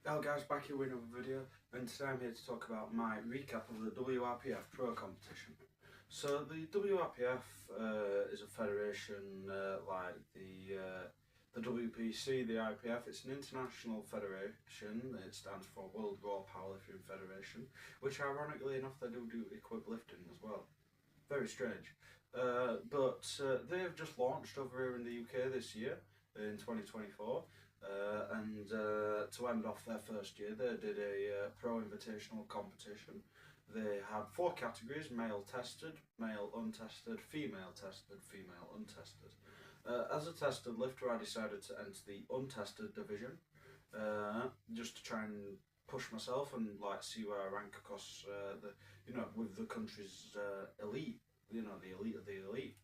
Hello guys, back here with another video, and today I'm here to talk about my recap of the WRPF Pro competition. So the WRPF is a federation like the WPC, the IPF. It's an international federation. It stands for World Raw Powerlifting Federation, which ironically enough they do equip lifting as well. Very strange. But they have just launched over here in the UK this year, in 2024. And to end off their first year, they did a pro invitational competition. They had 4 categories: male tested, male untested, female tested, female untested. As a tested lifter, I decided to enter the untested division, just to try and push myself and like see where I rank across with the country's elite, the elite of the elite.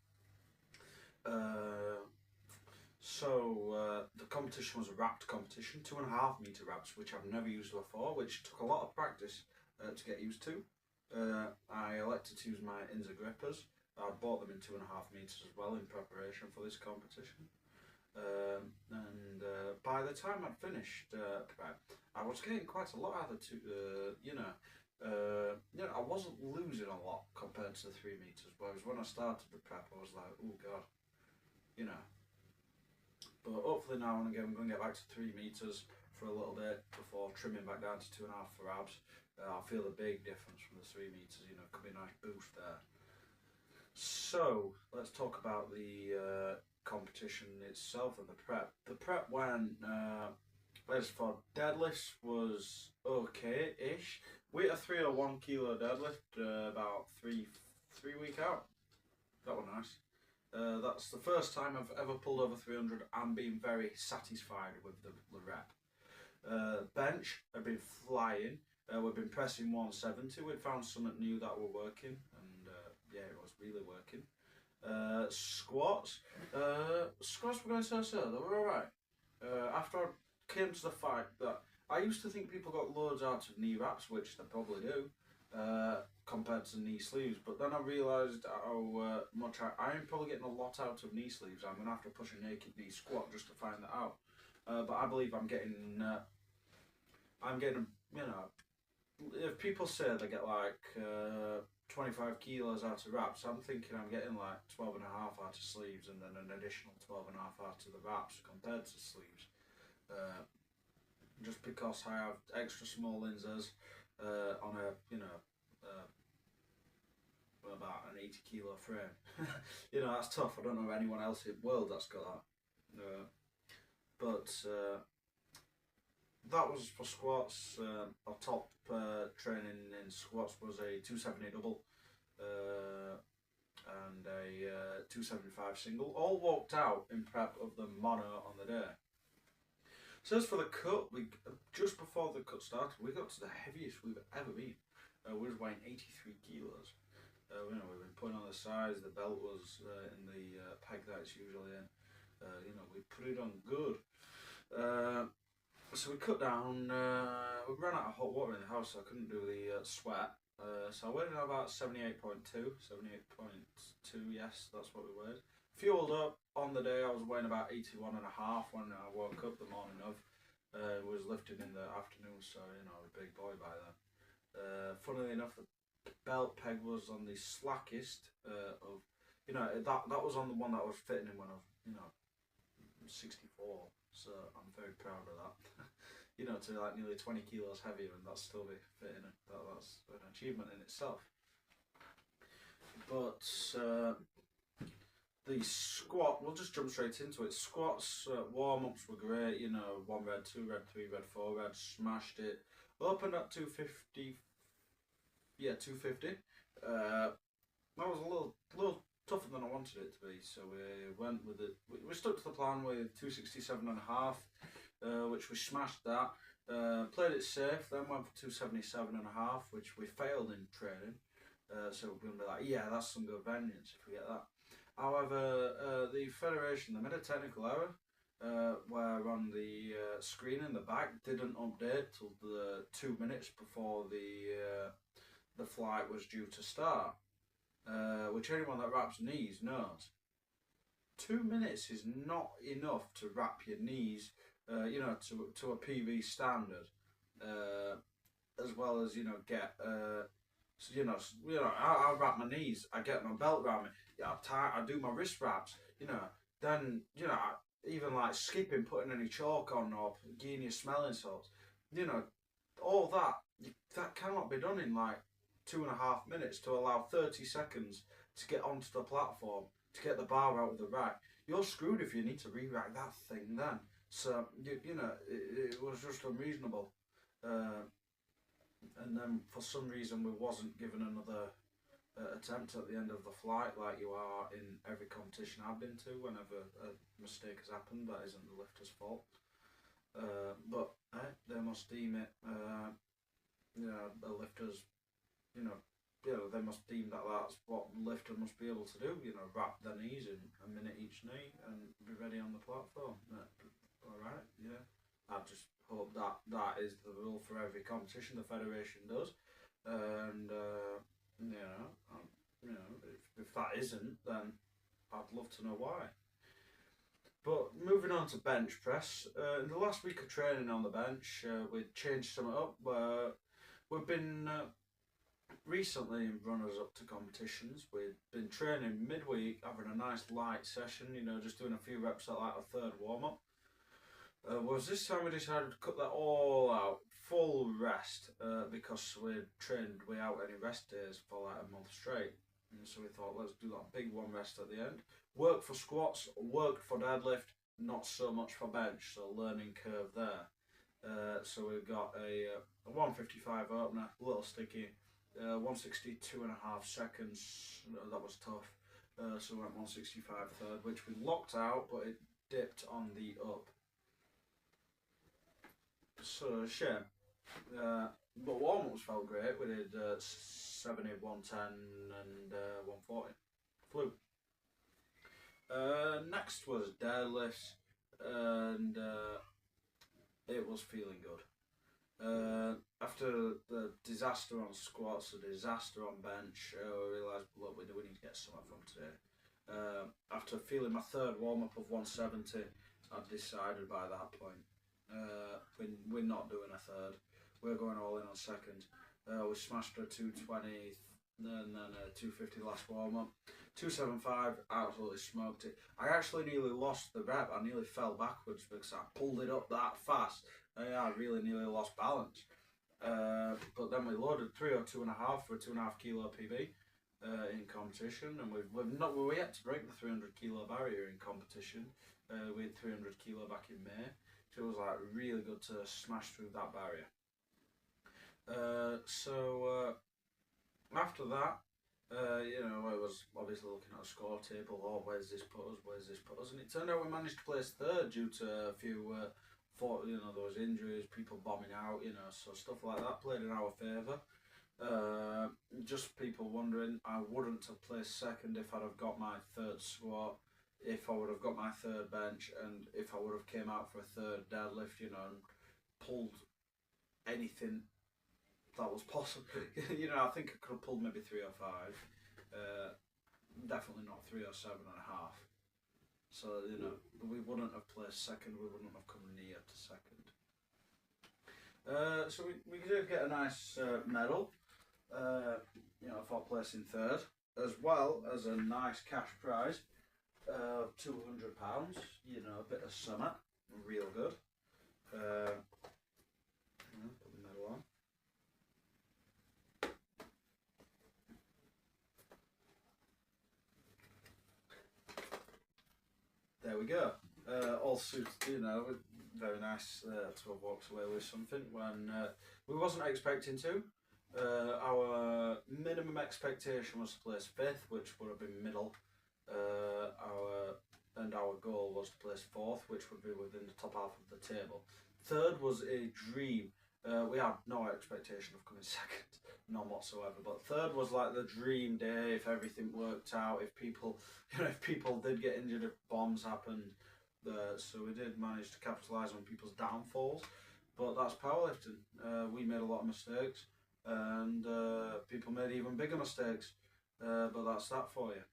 So the competition was a wrapped competition, 2.5 meter wraps, which I've never used before, which took a lot of practice to get used to. I elected to use my Inza grippers. I bought them in 2.5 meters as well in preparation for this competition. By the time I'd finished prep, I was getting quite a lot out of I wasn't losing a lot compared to the 3 meters, whereas when I started the prep I was like, oh god, But hopefully now and again I'm going to get back to 3 meters for a little bit before trimming back down to 2.5 for abs. I'll feel a big difference from the 3 meters, could be a nice boost there. So let's talk about the competition itself and the prep. The prep went, as for deadlifts, was okay-ish. We had a 301 kilo deadlift about three week out. That was nice. That's the first time I've ever pulled over 300 and been very satisfied with the rep. Bench, I've been flying. We've been pressing 170. We'd found something new that were working, and yeah, it was really working. Squats were going so-so. They were alright. After I came to the fact that I used to think people got loads out of knee wraps, which they probably do, compared to knee sleeves, but then I realised how much I'm probably getting a lot out of knee sleeves. I'm going to have to push a naked knee squat just to find that out. But I believe I'm getting, if people say they get like 25 kilos out of wraps, I'm thinking I'm getting like 12.5 out of sleeves and then an additional 12.5 out of the wraps compared to sleeves. Just because I have extra small Inzas on a, about an 80 kilo frame. That's tough. I don't know anyone else in the world that's got that. That was for squats. Our top training in squats was a 270 double and a 275 single. All walked out in prep of the mono on the day. So as for the cut, just before the cut started, we got to the heaviest we've ever been. We was weighing 83 kilos. We've been putting on the sides. The belt was in the peg that it's usually in. We put it on good. So we cut down. We ran out of hot water in the house, so I couldn't do the sweat. So I weighed about 78.2. Yes, that's what we weighed. Fueled up on the day. I was weighing about 81.5 when I woke up the morning of. Was lifting in the afternoon, so I was a big boy by then. Funnily enough, the belt peg was on the slackest of, that was on the one that I was fitting in when I was, 64. So I'm very proud of that. To like nearly 20 kilos heavier and that's still be fitting it. That's an achievement in itself. But the squat, we'll just jump straight into it. Squats, warm-ups were great, 1 rep, 2 rep, 3 rep, 4 rep, smashed it. Opened at 250, 250. That was a little tougher than I wanted it to be, so we went with it. We stuck to the plan with 267.5, which we smashed that. Played it safe, then went for 277.5, which we failed in training. So we're going to be like, yeah, that's some good vengeance if we get that. However, the federation, they made a technical error where on the screen in the back didn't update till the 2 minutes before the flight was due to start, which anyone that wraps knees knows. 2 minutes is not enough to wrap your knees, to a PV standard. as well as get so I wrap my knees, I get my belt around me, I do my wrist wraps, then even like skipping, putting any chalk on or getting your smelling salts, all that that cannot be done in like 2.5 minutes to allow 30 seconds to get onto the platform to get the bar out of the rack. You're screwed if you need to re-rack that thing then. So it was just unreasonable. And then for some reason we wasn't given another attempt at the end of the flight, like you are in every competition I've been to. Whenever a mistake has happened, that isn't the lifter's fault. But they must deem it, the lifters, they must deem that that's what lifter must be able to do. Wrap their knees in a minute each knee and be ready on the platform. All right, yeah. I just hope that is the rule for every competition the federation does, and if that isn't, then I'd love to know why. But moving on to bench press, in the last week of training on the bench, we changed something up. We've been recently runners up to competitions. We've been training midweek, having a nice light session, just doing a few reps at like a third warm up. Was this time we decided to cut that all out, full rest, because we'd trained without any rest days for like a month straight. And so we thought, let's do that big one rest at the end. Work for squats, worked for deadlift, not so much for bench, so learning curve there. So we've got a 155 opener, a little sticky, 162.5 seconds, that was tough. So we went 165 third, which we locked out, but it dipped on the up. So shame. But warm-ups felt great. We did 70, 110 and 140. Flew. Next was deadlifts, and it was feeling good. After the disaster on squats, the disaster on bench, I realised, look, we need to get something from today. After feeling my third warm-up of 170, I decided by that point, we're not doing a third. We're going all in on second. We smashed a 220 and then a 250 last warm up. 275, absolutely smoked it. I actually nearly lost the rep. I nearly fell backwards because I pulled it up that fast. I really nearly lost balance. But then we loaded 302.5 for a 2.5 kilo PB in competition, and we're yet to break the 300 kilo barrier in competition. We had 300 kilo back in May. So it was like really good to smash through that barrier. After that, I was obviously looking at a score table. Oh, where's this put us? And it turned out we managed to place third due to a few, there was injuries, people bombing out, so stuff like that played in our favour. Just people wondering, I wouldn't have placed second if I'd have got my third squat, if I would have got my third bench, and if I would have came out for a third deadlift, and pulled anything that was possible. I think I could have pulled maybe 305. Definitely not 307.5. So, we wouldn't have placed second, we wouldn't have come near to second. So we did get a nice medal, for placing third, as well as a nice cash prize of £200, a bit of summer, real good. Put the medal on. There we go. All suited, very nice to have walked away with something when we wasn't expecting to. Our minimum expectation was to place 5th, which would have been middle. Our goal was to place 4th, which would be within the top half of the table. 3rd was a dream. We had no expectation of coming 2nd, none whatsoever. But 3rd was like the dream day if everything worked out. If people, if people did get injured, if bombs happened. So we did manage to capitalise on people's downfalls. But that's powerlifting. We made a lot of mistakes, and people made even bigger mistakes. But that's that for you.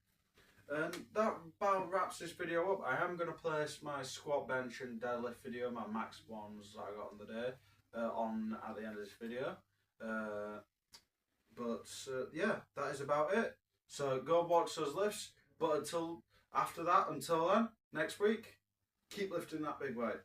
And that about wraps this video up. I am going to place my squat, bench and deadlift video, my max ones that I got on the day, on at the end of this video. Yeah, that is about it. So go watch those lifts. But until then, next week, keep lifting that big weight.